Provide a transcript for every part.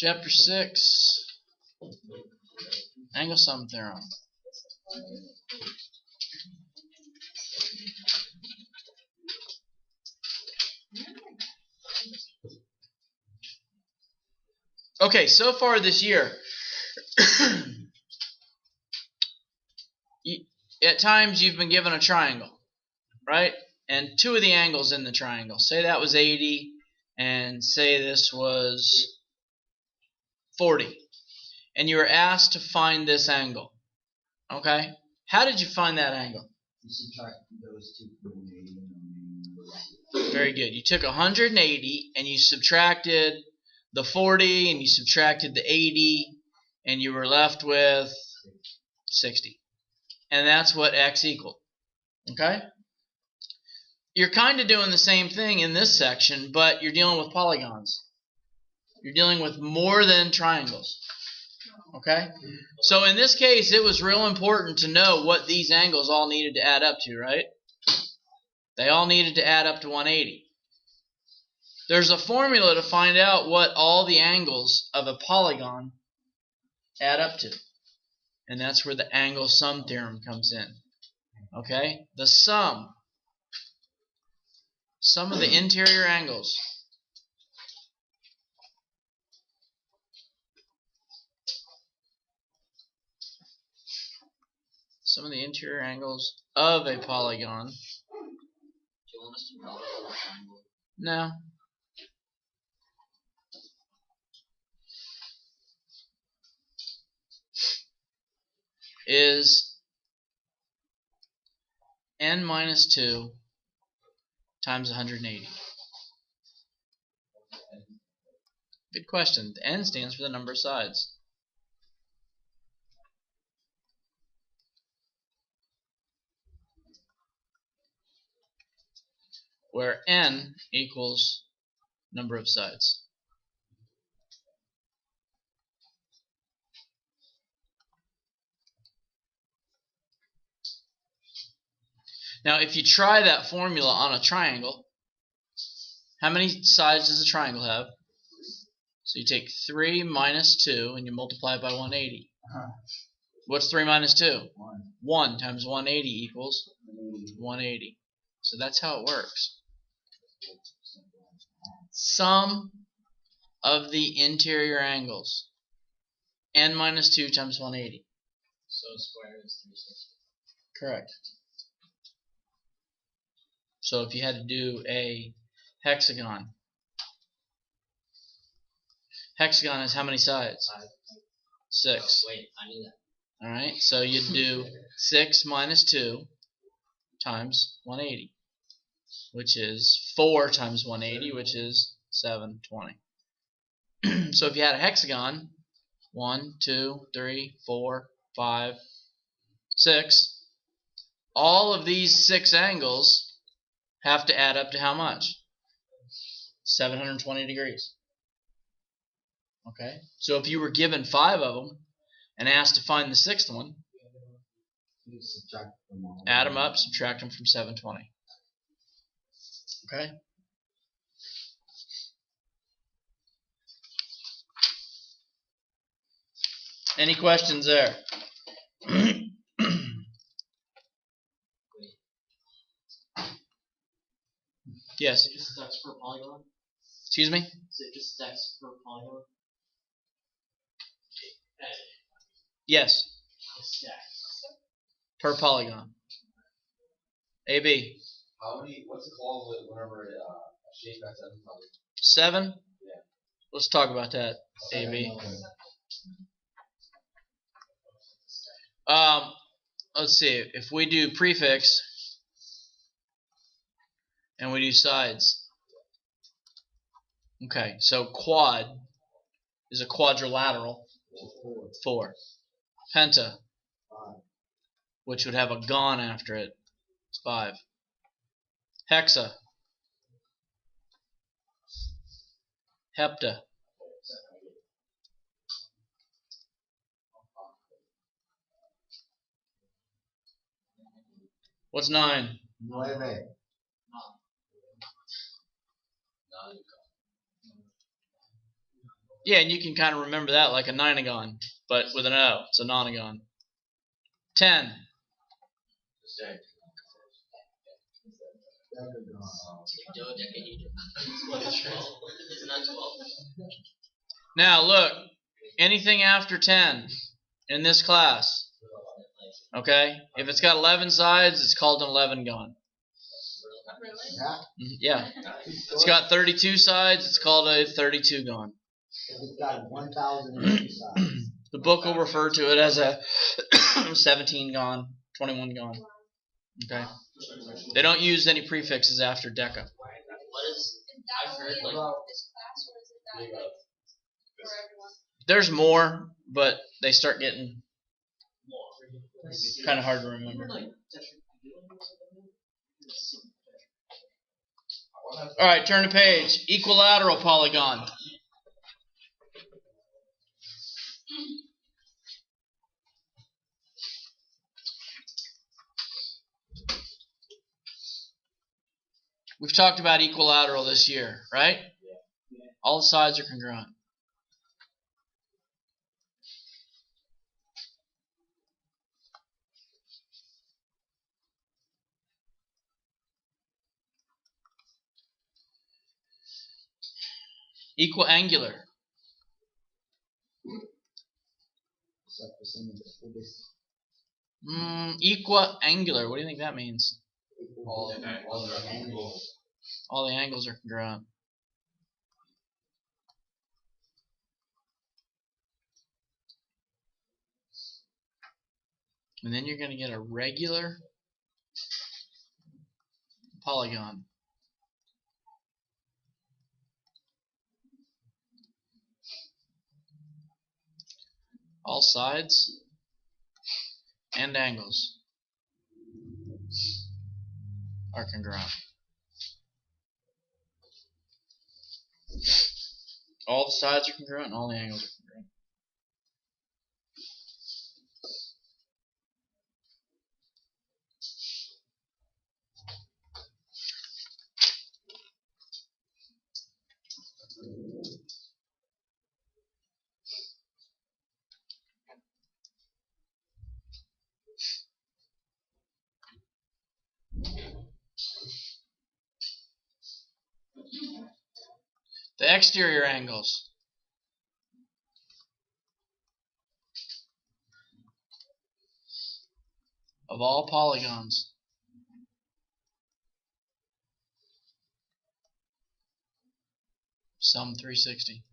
Chapter 6, Angle Sum Theorem. Okay, so far this year, at times you've been given a triangle, right? And two of the angles in the triangle. Say that was 80, and say this was 40. And you were asked to find this angle. Okay? How did you find that angle? You subtract those two from 80 and Very good. You took 180 and you subtracted the 40 and you subtracted the 80 and you were left with 60. And that's what x equaled. Okay? You're kind of doing the same thing in this section, but you're dealing with polygons. You're dealing with more than triangles. Okay? So in this case, it was real important to know what these angles all needed to add up to, right? They all needed to add up to 180. There's a formula to find out what all the angles of a polygon add up to. And that's where the angle sum theorem comes in. Okay? The sum of the interior angles. Some of the interior angles of a polygon. Do you want us to draw a triangle? No. Is n minus 2 times 180. Good question. The n stands for the number of sides. Where n equals number of sides. Now, if you try that formula on a triangle, how many sides does a triangle have? So you take 3 minus 2 and you multiply it by 180. What's 3 minus 2? 1 times 180 equals 180. So that's how it works. Sum of the interior angles. N minus 2 times 180. So square is 360. Correct. So if you had to do a hexagon. Hexagon has how many sides? 5. 6. Oh, wait, I knew that. Alright, so you'd do 6 minus 2 times 180, which is 4 times 180, which is 720. So if you had a hexagon, 1, 2, 3, 4, 5, 6, all of these 6 angles have to add up to how much? 720 degrees. Okay? So if you were given 5 of them and asked to find the 6th one, You subtract them all. add them up, subtract them from 720. Okay? Any questions there? Yes. Is it just stacks per polygon? Excuse me? Is it just stacks per polygon? Yes. Stacks. Per polygon. AB. What's it called whenever a shape has 7 colors? 7? Yeah. Let's talk about that, AB. Let's see. If we do prefix and we do sides. Okay, so quad is a quadrilateral. 4. Penta, 5. which would have a gon after it, it's 5. Hexa. Hepta. What's 9? 9. Yeah, and you can kind of remember that like a ninagon, but with an O. It's a nonagon. 10. Now look, anything after 10 in this class, okay? If it's got 11 sides, it's called an 11gon. Yeah. If it's got 32 sides, it's called a 32gon. It's got 1,080 sides. The book will refer to it as a 17gon, 21gon. Okay. They don't use any prefixes after deca. What is? I've heard like this class, or is it that like for everyone? There's more, but they start getting kind of hard to remember. All right, turn the page. Equilateral polygon. We've talked about equilateral this year, right? All the sides are congruent. Equiangular. It's like the same as the biggest. Equiangular. What do you think that means? All the angles. All the angles are congruent. And then you're going to get a regular polygon. All sides and angles are congruent. All the sides are congruent and all the angles are congruent. The exterior angles. Of all polygons. Sum 360.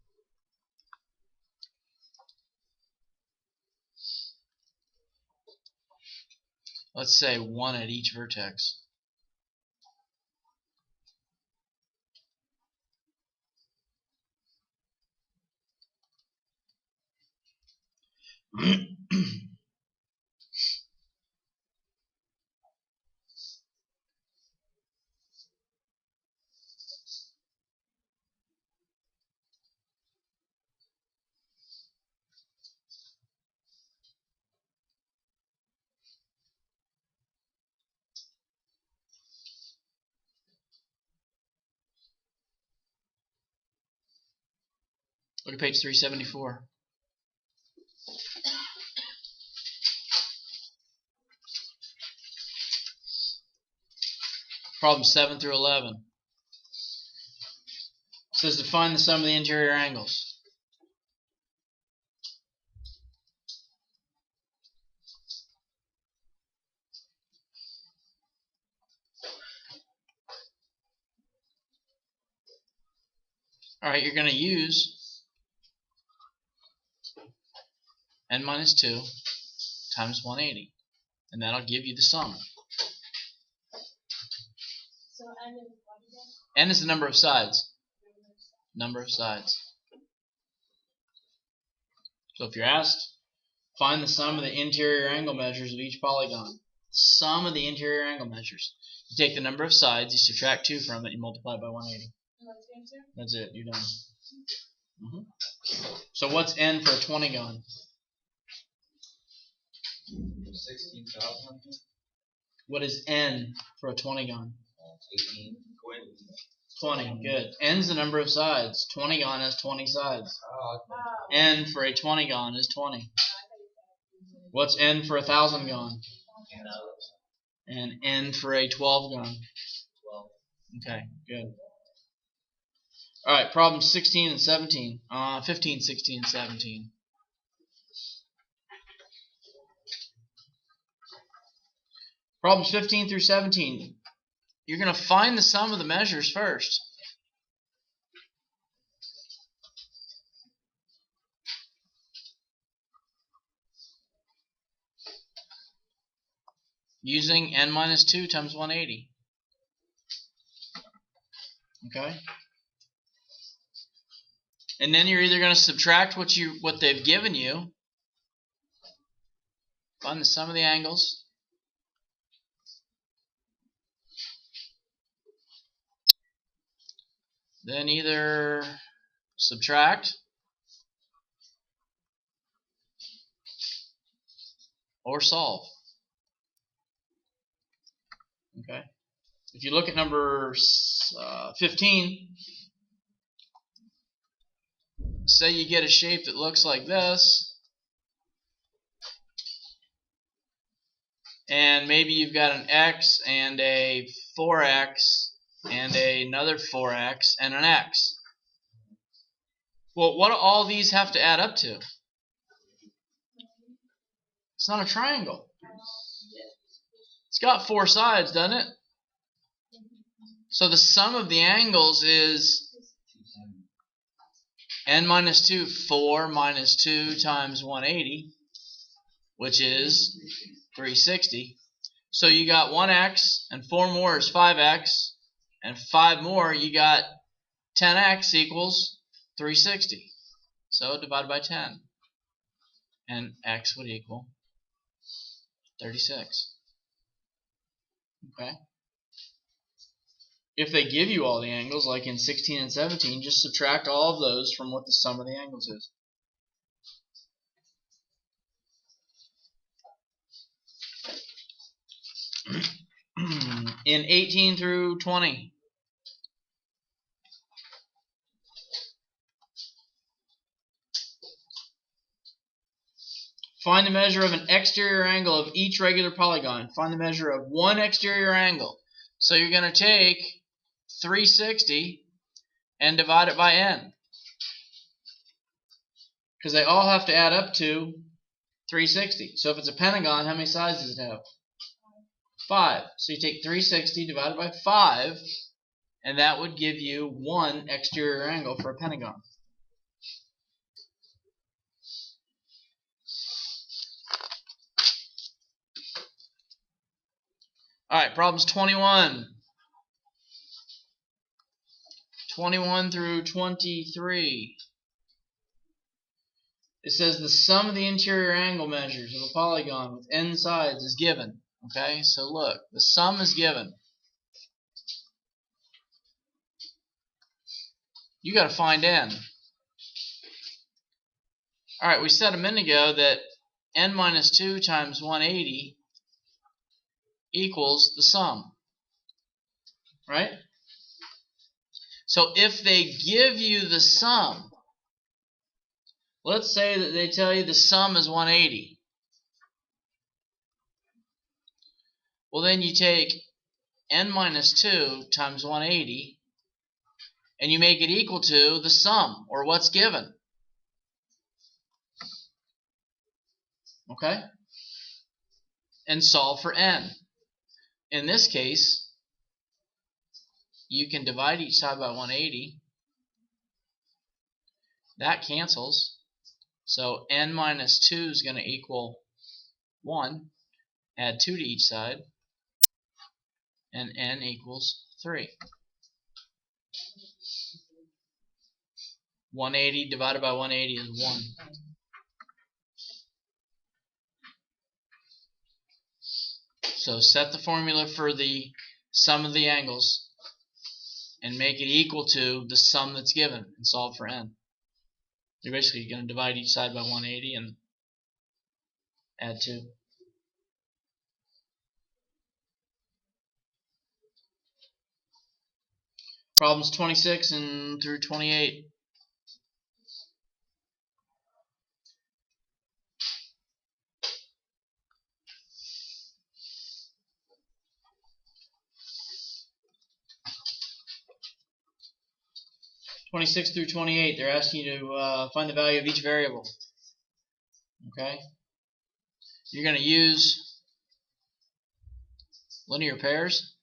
Let's say one at each vertex. Look at page 374. Problem 7 through 11. It says to find the sum of the interior angles. Alright, you're going to use n minus 2 times 180. And that'll give you the sum. So n is what again? N is the number of sides. Number of sides. So if you're asked, find the sum of the interior angle measures of each polygon. Sum of the interior angle measures. You take the number of sides, you subtract 2 from it, you multiply by 180. And what's the answer? That's it, you're done. So what's n for a 20gon? 16,000. What is n for a 20gon? 18. 20. Good. N's the number of sides. 20gon has 20 sides. Oh, N for a 20gon is 20. What's N for a 1000gon? And N for a 12gon. Okay, good. Alright, problems 16 and 17. 15, 16, and 17. Problems 15 through 17. You're going to find the sum of the measures first. Using n minus 2 times 180. Okay? And then you're either going to subtract what they've given you, find the sum of the angles, then either subtract or solve. Okay? If you look at number 15, say you get a shape that looks like this, and maybe you've got an x and a 4x and another 4x and an x. Well, what do all these have to add up to? It's not a triangle. It's got 4 sides, doesn't it? So the sum of the angles is n minus 2, 4 minus 2 times 180, which is 360. So you got 1x, and 4 more is 5x, and 5 more, you got 10x equals 360. So divided by 10. And x would equal 36. Okay? If they give you all the angles, like in 16 and 17, just subtract all of those from what the sum of the angles is. In 18 through 20. Find the measure of an exterior angle of each regular polygon. Find the measure of one exterior angle. So you're going to take 360 and divide it by n. Because they all have to add up to 360. So if it's a pentagon, how many sides does it have? 5. So you take 360 divided by 5, and that would give you one exterior angle for a pentagon. Alright, problems 21. 21 through 23. It says the sum of the interior angle measures of a polygon with n sides is given. Okay, so look, the sum is given. You got to find n. Alright, we said a minute ago that n minus 2 times 180 equals the sum. Right? So if they give you the sum, let's say that they tell you the sum is 180. Well, then you take n minus 2 times 180 and you make it equal to the sum, or what's given. Okay? And solve for n. In this case, you can divide each side by 180. That cancels. So n minus 2 is going to equal 1. Add 2 to each side. And n equals 3. 180 divided by 180 is 1. So set the formula for the sum of the angles and make it equal to the sum that's given and solve for n. You're basically going to divide each side by 180 and add 2. Problems 26 and through 28. (26 through 28), they're asking you to find the value of each variable. Okay? You're going to use linear pairs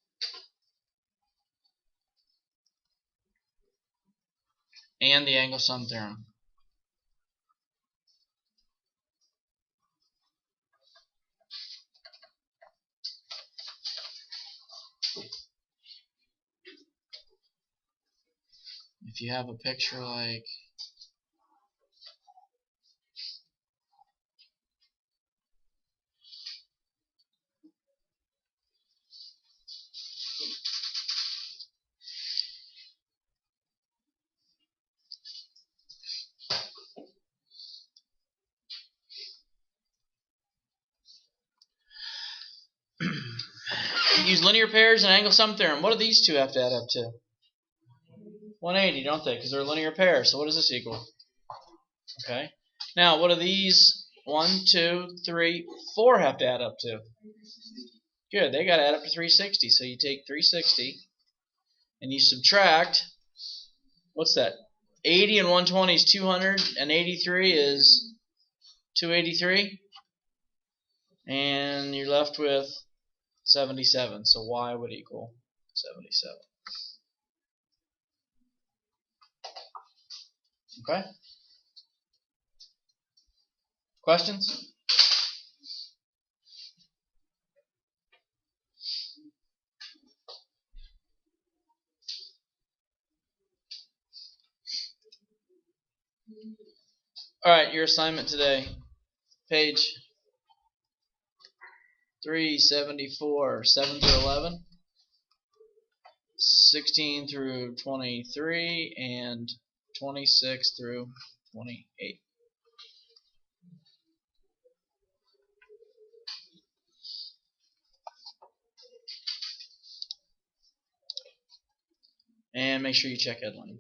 and the angle sum theorem. If you have a picture like use linear pairs and angle sum theorem. What do these two have to add up to? 180, don't they? Because they're a linear pair. So what does this equal? Okay. Now, what do these 1, 2, 3, 4 have to add up to? Good. They got to add up to 360. So you take 360 and you subtract. What's that? 80 and 120 is 200, and 83 is 283. And you're left with 77. So y would equal 77. Okay? Questions? Alright, your assignment today. Page 374, 7 through 11. 16 through 23 and 26 through 28. And make sure you check headline.